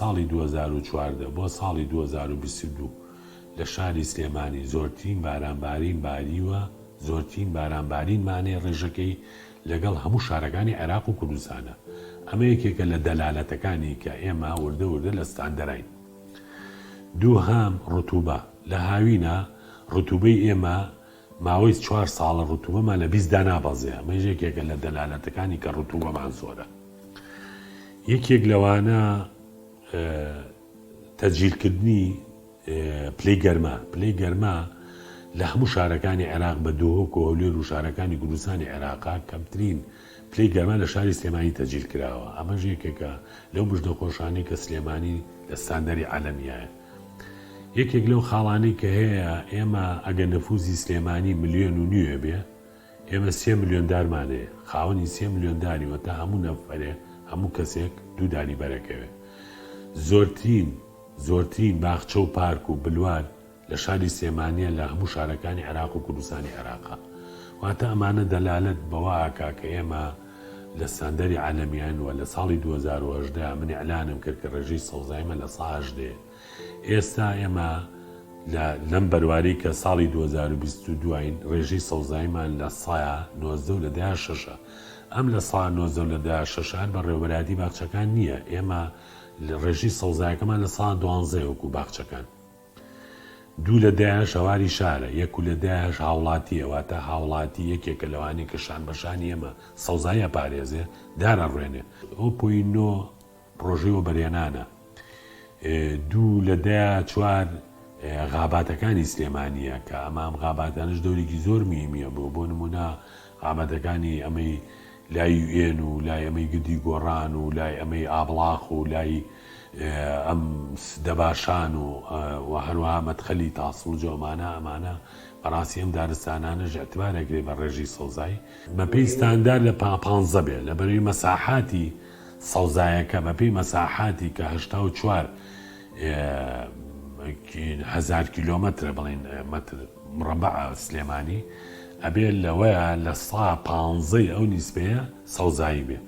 ساڵی 2014 بۆ ساڵی 2022 لە شاری سلێمانی زۆرترین بارانبارین باریوە، زۆرترین بارانبارینمانێ ڕێژەکەی لەگەڵ هەموو شارەکانی عێراق و کوردستانە. ئەمە یەکێکە لە دەلالەتەکانی کە ئێمە وردە لە ستاندەرین. دووهام ڕوتوبە لە هاوینە ڕوتوبەی ئێمە ماوەی 4 ساڵە ڕوتوبەمان لە 20 نابەزێ. ئەمە یەکێکە لە دەلالەتەکانی کە ڕوتوبەمان زۆرە. یەکێک لەوانە تەجیلکردنی پلەی گەرما لە هەموو شارەکانی عێراق بە دۆهۆک و هەولێر و شارەکانی کوردستانی عێراقا کەمترین پلەی گەرما لە شاری سلێمانی تەجیل کراوە. ئەمەش یەکێکە لەو بژنەخۆشانەی کە سلێمانی لە ستاندەری عالەمیایە. یەکێک لەو خاڵانەی کە هەیە ئێمە ئەگە نەفوزی سلێمانی 1.5 ملیۆن بێ، ئێمە 3 ملیۆن دارمانەیە، خاوەنی 3 ملیۆن داریوە تا هەموو نەفەرێ هەموو کەسێک 2 داری بەرەکەوێ. زۆرترین باخچە و پارک و بلوار لە شاری سلێمانیە لە هەموو شارەکانی عێراق و کوردستانی عێراقا. واتە ئەمانە دەلالەت بەوە ئاکا کە ئێمە لە ستاندەری عالەمیان و لە ساڵی 2018 من ئیعلانم کرد کە ڕێژەی سەوزاییمە لە سا 18. ئێستا ئێمە لەم بەرواری کە ساڵی 2022 ڕێژەی سەوزاییمان لە سایە 90.6. ئەم لە سا 90.6 بە ڕێوەبەرایەتی باخچەکان نییە. ئێمە ڕێژی سەوزایەکەمان لە سا 12 وەکو باخچەکان. 2 شەواری شارە، 1 هاوڵاتیە. واتە هاوڵاتی یەکێکە لەوانی کە شان بەشانی ئێمە سەوزاییە پارێزێ دارە ڕوێنێ. ئەو 0.9 پرۆژەی وەبەرهێنانە. 2 غاباتەکانی سلێمانیە کە ئەمام غاباتانش دەورێکی زۆر میمیە بۆ نمونە غابەتەکانی ئەمەی لای UN و لای ئەمەی گردی گۆڕان و لای ئەمەی ئابڵاخ و لای ئەم دەباشان و هەروەها مەدخەلی تاسڵ جۆمانە ئەمانە بەڕاستی ئەم دارستانانەش ئەتبارەگرێ بە ڕێژی سەوزایی بەپێی ستاندار لە 15 بێ لە بەروی مەساحاتی سەوزایەکە بەپێی مەساحاتی کە 84 1000 کیلۆمەترە بڵین مەتر مربع سلێمانی ئەبێت لەوەیە لە سا 15 ئەو نیسبەیە سەوزایی بێ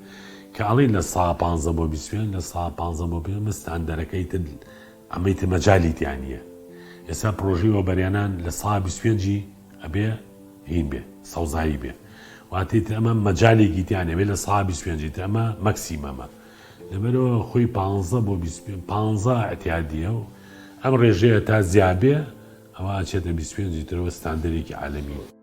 کە ئەڵی لە سا 15 بۆ 25 لە سا 15 بۆ 25 ستاندەرەکەی تر ئەمەی تر مەجالی تیانە. ئێستا پرۆژەی وەبەرهێنان لە سا 25 ئەبێ هین بێ سەوزایی بێ. واتی تر ئەمە مەجالێکی تیانە بێ لە سا 25 تر ئەمە مەکسیمەمە. لەبەرەوە خۆی 15 بۆ 15 ئەتیادیە و ئەم ڕێژەیە تا زیابێ ئەوە چێتە 25 ترەوە ستاندەرێکی عالەمی.